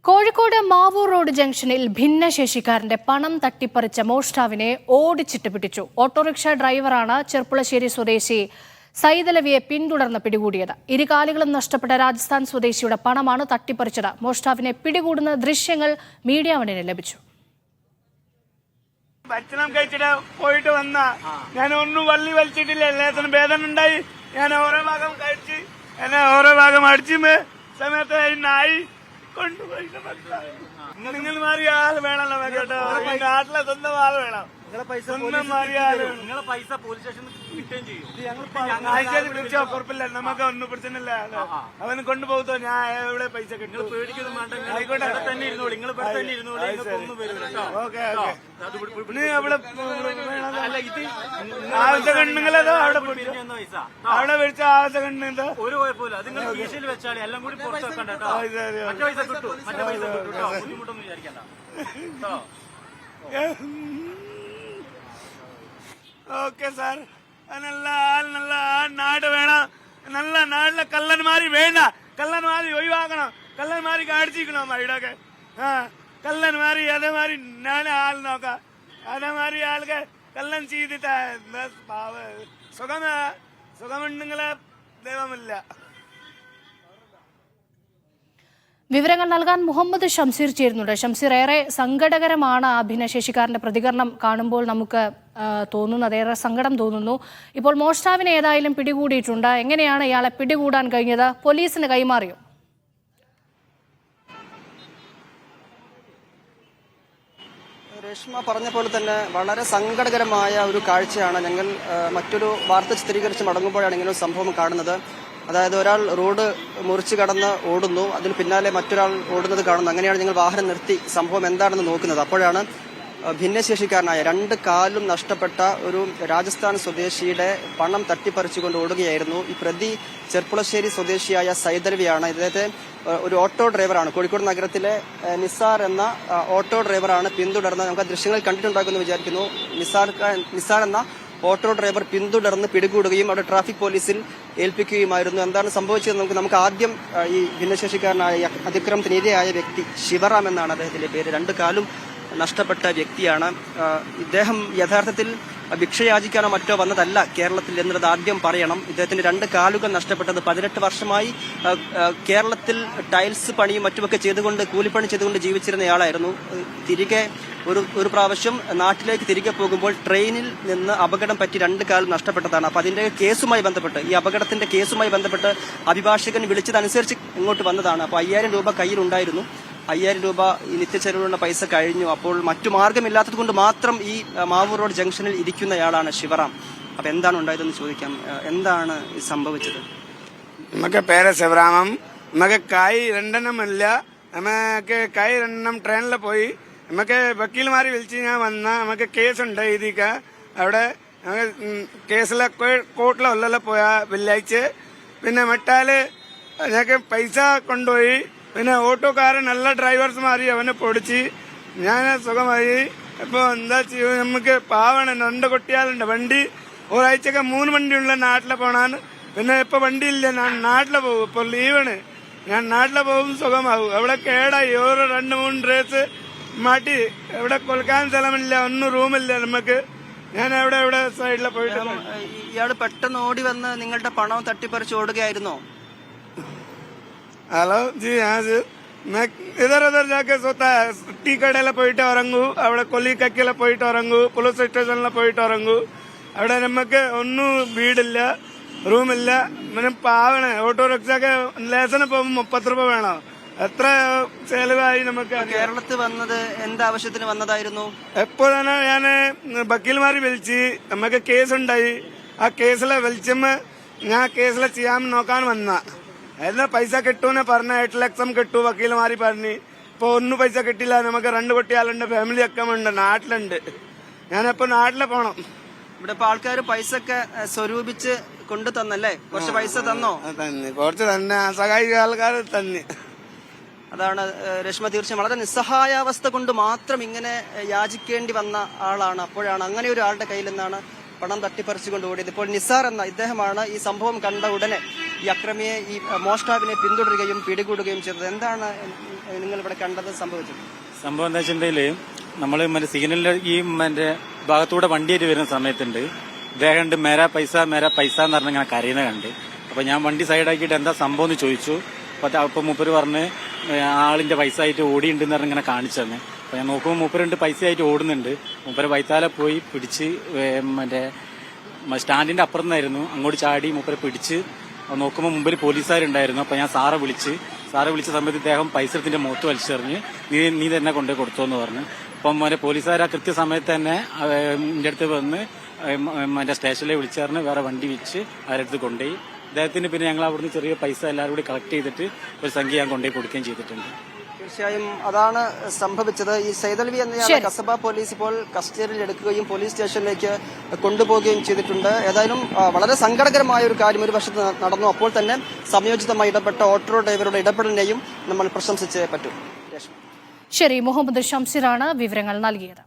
Kozhikode Mavoor road ജംഗ്ഷനിൽ ഭിന്നശേഷിക്കാരന്റെ പണം തട്ടിപ്പറിച്ച മോഷ്ടാവിനെ ഓടിച്ചിട്ട് പിടിച്ചു. ഓട്ടോറിക്ഷ ഡ്രൈവറാണ് ചെർപ്പുളശ്ശേരി സ്വദേശി സൈദലവിയെ പിന്തുടർന്ന് പിടികൂടിയത്. ഇരുകാലുകളും നഷ്ടപ്പെട്ട രാജസ്ഥാൻ സ്വദേശിയുടെ പണമാണ് തട്ടിപ്പറിച്ചത്. മോഷ്ടാവിനെ പിടികൂടുന്ന ദൃശ്യങ്ങൾ മീഡിയ വണ്ണിന് ലഭിച്ചു. ഭക്ഷണം കഴിച്ചിട്ട് പോയിട്ട് വന്ന ഞാൻ ഒന്നും വള്ളി വലിച്ചിട്ടില്ല. എല്ലാത്തിനും വേദന ഉണ്ടായി. ഞാൻ ഓരോ ഭാഗം കഴിച്ച് എന്നെ ഓരോ ഭാഗം അടിച്ചു സമയത്ത് നായി കൊണ്ടുപോയി. നിങ്ങൾ മാറിയ ആൾ വേണമല്ലോ കേട്ടോ. നാട്ടിലെ സ്വന്തം ആൾ വേണം. സ്വന്തം മാറിയ ആള് വിളിച്ചോ കുഴപ്പമില്ല. നമുക്ക് ഒന്നും പ്രശ്നമില്ല. അവന് കൊണ്ടുപോകത്തോ ഞാൻ എവിടെ പൈസ കിട്ടും. ആയിക്കോട്ടെ ഓക്കെ ഓക്കെ. അവിടെ ആവശ്യം കണ്ടെങ്കിലോ അവിടെ വിളിച്ച ആവശ്യം കണ്ടെന്തോ ഒരു കുഴപ്പമില്ല. അത് നിങ്ങൾ കീശയിൽ വെച്ചാൽ എല്ലാം കൂടി പുറത്ത് വെക്കണ്ട കേട്ടോ. മറ്റേ പൈസ കിട്ടും. മറ്റേ പൈസ കിട്ടും കേട്ടോ. ബുദ്ധിമുട്ടൊന്നും വിചാരിക്കണ്ട. Okay sir. നല്ല നാട് വേണം. നല്ല നാട്ടിലെ കള്ളന്മാരി വേണ്ട. കള്ളന്മാരി ഒഴിവാക്കണം. കള്ളന്മാരി കാണിച്ചിരിക്കണം ഇവിടെയൊക്കെ. കള്ളന്മാരി അതേമാതിരി ഞാൻ ആൾ നോക്കാം. അതേമാതിരി ആൾക്ക് കള്ളൻ ചെയ്തിട്ട് സുഖമുണ്ടെങ്കില് ദൈവമില്ല. വിവരങ്ങൾ നൽകാൻ മുഹമ്മദ് ഷംസീർ ചേരുന്നുണ്ട്. ഷംസീർ, ഏറെ സങ്കടകരമാണ് ആ ഭിന്നശേഷിക്കാരന്റെ പ്രതികരണം കാണുമ്പോൾ നമുക്ക് തോന്നുന്നത്. ഏറെ സങ്കടം തോന്നുന്നു. ഇപ്പോൾ മോഷ്ടാവിനെ ഏതായാലും പിടികൂടിയിട്ടുണ്ട്. എങ്ങനെയാണ് ഇയാളെ പിടികൂടാൻ കഴിഞ്ഞത്? പോലീസിന് കൈമാറിയോ? രേഷ്മ പറഞ്ഞ പോലെ തന്നെ വളരെ സങ്കടകരമായ ഒരു കാഴ്ചയാണ് ഞങ്ങൾ മറ്റൊരു വാർത്ത ചിത്രീകരിച്ച് മടങ്ങുമ്പോഴാണ് ഇങ്ങനെ ഒരു സംഭവം കാണുന്നത്. അതായത് ഒരാൾ റോഡ് മുറിച്ച് കടന്ന് ഓടുന്നു, അതിന് പിന്നാലെ മറ്റൊരാൾ ഓടുന്നത് കാണുന്നു. അങ്ങനെയാണ് ഞങ്ങൾ വാഹനം നിർത്തി സംഭവം എന്താണെന്ന് നോക്കുന്നത്. അപ്പോഴാണ് ഭിന്നശേഷിക്കാരനായ 2 കാലും നഷ്ടപ്പെട്ട ഒരു രാജസ്ഥാൻ സ്വദേശിയുടെ പണം തട്ടിപ്പറിച്ചുകൊണ്ട് ഓടുകയായിരുന്നു. ഈ പ്രതി ചെർപ്പുളശ്ശേരി സ്വദേശിയായ സൈദലവിയാണ്. ഇദ്ദേഹത്തെ ഒരു ഓട്ടോ ഡ്രൈവറാണ്. കോഴിക്കോട് നഗരത്തിലെ നിസാർ എന്ന ഓട്ടോ ഡ്രൈവറാണ് പിന്തുടർന്ന്, നമുക്ക് ദൃശ്യങ്ങൾ കണ്ടിട്ടുണ്ടാക്കുമെന്ന് വിചാരിക്കുന്നു. നിസാർ എന്ന ഓട്ടോ ഡ്രൈവർ പിന്തുടർന്ന് പിടികൂടുകയും അവിടെ ട്രാഫിക് പോലീസിൽ ഏൽപ്പിക്കുകയുമായിരുന്നു. എന്താണ് സംഭവിച്ചത് നമുക്ക് ആദ്യം ഈ ഭിന്നശേഷിക്കാരനായ അതിക്രമത്തിനിരയായ വ്യക്തി ശിവറാം എന്നാണ് അദ്ദേഹത്തിന്റെ പേര്. 2 കാലും നഷ്ടപ്പെട്ട വ്യക്തിയാണ്. ഇദ്ദേഹം യഥാർത്ഥത്തിൽ ഭിക്ഷയാചിക്കാനോ മറ്റോ വന്നതല്ല കേരളത്തിൽ എന്നുള്ളത് ആദ്യം പറയണം. ഇദ്ദേഹത്തിന്റെ 2 കാലുകൾ നഷ്ടപ്പെട്ടത് 18 വർഷമായി കേരളത്തിൽ ടൈൽസ് പണിയും മറ്റുമൊക്കെ ചെയ്തുകൊണ്ട് കൂലിപ്പണി ചെയ്തുകൊണ്ട് ജീവിച്ചിരുന്നയാളായിരുന്നു. തിരികെ ഒരു പ്രാവശ്യം നാട്ടിലേക്ക് തിരികെ പോകുമ്പോൾ ട്രെയിനിൽ നിന്ന് അപകടം പറ്റി 2 കാലും നഷ്ടപ്പെട്ടതാണ്. അപ്പൊ അതിന്റെ കേസുമായി ബന്ധപ്പെട്ട്, ഈ അപകടത്തിന്റെ കേസുമായി ബന്ധപ്പെട്ട് അഭിഭാഷകൻ വിളിച്ചതനുസരിച്ച് ഇങ്ങോട്ട് വന്നതാണ്. അപ്പൊ 5000 രൂപ കയ്യിലുണ്ടായിരുന്നു. 5000 രൂപ ഈ നിത്യച്ചെലവിലുള്ള പൈസ കഴിഞ്ഞു. അപ്പോൾ മറ്റു മാർഗമില്ലാത്തത് കൊണ്ട് മാത്രം ഈ മാവൂർ റോഡ് ജംഗ്ഷനിൽ ഇരിക്കുന്നയാളാണ് ശിവറാം. അപ്പൊ എന്താണ് ഉണ്ടായതെന്ന് ചോദിക്കാം. എന്താണ് സംഭവിച്ചത്? നമുക്ക് പേര് ശിവറാമം. നമുക്ക് കൈ 2 ഇല്ല. നമുക്ക് കൈ 2 ട്രെയിനിൽ പോയി. നമുക്ക് വക്കീൽമാരെ വിളിച്ച് ഞാൻ വന്ന നമുക്ക് കേസുണ്ട് ഇതിക്ക്. അവിടെ കേസിലെ കോർട്ടിലെ ഉള്ളിൽ പോയ വെള്ളിയാഴ്ച. പിന്നെ മറ്റാല് ഞങ്ങൾക്ക് പൈസ കൊണ്ടുപോയി. പിന്നെ ഓട്ടോക്കാരൻ നല്ല ഡ്രൈവേഴ്സുമാരി അവനെ പൊടിച്ച് ഞാൻ സുഖമായി. ഇപ്പൊ എന്താ ചെയ്യും, നമുക്ക് പാവണം. 2 കുട്ടികളുണ്ട്. വണ്ടി ഒരാഴ്ചക്ക് 3 വണ്ടിയുള്ള നാട്ടിലെ പോണാണ്. പിന്നെ ഇപ്പൊ വണ്ടിയില്ല. ഞാൻ നാട്ടിലെ പോകും. ഇപ്പൊ ലീവാണ്. ഞാൻ നാട്ടിലെ പോകും. സുഖമാവും. അവിടെ കേടായി. ഓരോ 2-3 ഡ്രസ് മാറ്റി. എവിടെ കൊൽക്കാൻ സ്ഥലമില്ല, ഒന്നും റൂമില്ല നമുക്ക്. ഞാൻ എവിടെ സൈഡിലെ പോയിട്ട്. ഇയാള് പെട്ടെന്ന് ഓടി വന്ന് നിങ്ങളുടെ പണം തട്ടിപ്പറിച്ച് ഓടുകയായിരുന്നോ? ഹലോ ജി, मैं इधर उधर जाके सोता है. टी कड़े പോയിട്ട് ഉറങ്ങൂ. അവിടെ കൊല്ലിക്കക്കില പോയിട്ട് ഉറങ്ങൂ. പോലീസ് സ്റ്റേഷനിലെ പോയിട്ട് ഉറങ്ങൂ. അവിടെ നമുക്ക് ഒന്നും വീടില്ല, റൂമില്ല. പിന്നെ പാവണ ഓട്ടോറിക്ഷക്ക് ലേസന് പോകുമ്പോൾ 30 രൂപ വേണം. എത്ര ചെലവായി നമുക്ക്. കേരളത്തിൽ വന്നത് എന്താവശ്യത്തിന് വന്നതായിരുന്നു? എപ്പോഴാണ് ഞാൻ വക്കീൽമാരെ വിളിച്ച് നമുക്ക് കേസുണ്ടായി. ആ കേസിലെ വിളിച്ചമ്മ ഞാൻ കേസിലെ ചെയ്യാൻ നോക്കാൻ വന്ന. എന്നാ പൈസ കിട്ടൂന്ന് പറഞ്ഞ 8 ലക്ഷം കിട്ടൂ വക്കീൽമാരി പറഞ്ഞ്. ഇപ്പൊ ഒന്നും പൈസ കിട്ടില്ല. നമുക്ക് 2 കുട്ടികളുണ്ട്, ഫാമിലി ഒക്കെ ഉണ്ട്, നാട്ടിലുണ്ട്. ഞാനിപ്പോ നാട്ടില് പോണം. ഇവിടെ ഇപ്പൊ ആൾക്കാർ പൈസ ഒക്കെ സ്വരൂപിച്ച് കൊണ്ടു തന്നല്ലേ? കുറച്ച് പൈസ തന്നോ? തന്നെ, കുറച്ച് തന്നെ. സഹായിക ആൾക്കാർ തന്നെ. അതാണ് രശ്മ. തീർച്ചയായും വളരെ നിസ്സഹായാവസ്ഥ കൊണ്ട് മാത്രം ഇങ്ങനെ യാചിക്കേണ്ടി വന്ന ആളാണ്. അപ്പോഴാണ് അങ്ങനെ ഒരാളുടെ കയ്യിൽ നിന്നാണ് പണം തട്ടിപ്പറിച്ചുകൊണ്ട് ഓടിയത്. ഇപ്പോൾ നിസാർ എന്ന ഇദ്ദേഹമാണ് ഈ സംഭവം കണ്ട ഉടനെ ഈ അക്രമിയെ ഈ മോഷ്ടാവിനെ പിന്തുടരുകയും പിടികൂടുകയും ചെയ്തത്? എന്താണ് നിങ്ങൾ ഇവിടെ കണ്ടത്, സംഭവിച്ചത്? സംഭവം എന്താ വെച്ചിട്ടുണ്ടെങ്കിൽ നമ്മൾ മറ്റേ സിഗ്നലിന്റെ ഈ മറ്റേ ഭാഗത്തൂടെ വണ്ടിയായിട്ട് വരുന്ന സമയത്തുണ്ട് ഇദ്ദേഹം കണ്ട് മേരാ പൈസ എന്ന് പറഞ്ഞ ഇങ്ങനെ കരയുന്ന കണ്ട്. അപ്പൊ ഞാൻ വണ്ടി സൈഡാക്കിയിട്ട് എന്താ സംഭവം എന്ന് ചോദിച്ചു. അപ്പൊ മൂപ്പര് പറഞ്ഞ് ആളിന്റെ പൈസ ആയിട്ട് ഓടിയുണ്ടെന്ന് പറഞ്ഞ് ഇങ്ങനെ കാണിച്ചു തന്നെ. അപ്പൊ ഞാൻ നോക്കുമ്പോൾ മൂപ്പരുണ്ട് പൈസ ആയിട്ട് ഓടുന്നുണ്ട്. മൂപ്പര് വൈത്താലെ പോയി പിടിച്ച് മറ്റേ സ്റ്റാൻഡിന്റെ അപ്പുറം നിന്നായിരുന്നു, അങ്ങോട്ട് ചാടി മൂപ്പരെ പിടിച്ച് നോക്കുമ്പോൾ മുമ്പിൽ പോലീസുകാരുണ്ടായിരുന്നു. അപ്പൊ ഞാൻ സാറെ വിളിച്ച സമയത്ത് ഇദ്ദേഹം പൈസ എടുത്തിന്റെ മുഖത്ത് വലിച്ചെറിഞ്ഞ് നീ തന്നെ കൊണ്ടുപോയി കൊടുത്തോന്ന് പറഞ്ഞു. അപ്പം മറ്റേ പോലീസുകാർ ആ കൃത്യസമയത്ത് തന്നെ എൻ്റെ അടുത്ത് വന്ന് മറ്റേ സ്റ്റേഷനിലെ വിളിച്ചറിഞ്ഞ് വേറെ വണ്ടി വെച്ച് അവരുടെ അടുത്ത് കൊണ്ടുപോയി. അദ്ദേഹത്തിന് പിന്നെ ഞങ്ങൾ അവിടുന്ന് ചെറിയ പൈസ എല്ലാവരും കൂടി കളക്ട് ചെയ്തിട്ട് ഒരു സംഖ്യ ഞാൻ കൊണ്ടുപോയി കൊടുക്കുകയും ചെയ്തിട്ടുണ്ട്. തീർച്ചയായും അതാണ് സംഭവിച്ചത്. ഈ സൈതലവി എന്നയാളെ കസബ പോലീസ് ഇപ്പോൾ കസ്റ്റഡിയിൽ എടുക്കുകയും പോലീസ് സ്റ്റേഷനിലേക്ക് കൊണ്ടുപോവുകയും ചെയ്തിട്ടുണ്ട്. ഏതായാലും വളരെ സങ്കടകരമായ ഒരു കാര്യം ഒരു വശത്ത് നടന്നു. അപ്പോൾ തന്നെ സംയോജിതമായി ഇടപെട്ട ഓട്ടോ ഡ്രൈവറുടെ ഇടപെടലിനെയും നമ്മൾ പ്രശംസിച്ചേ പറ്റൂ. ശരി, മുഹമ്മദ് ഷംസീറാണ് വിവരങ്ങൾ നൽകിയത്.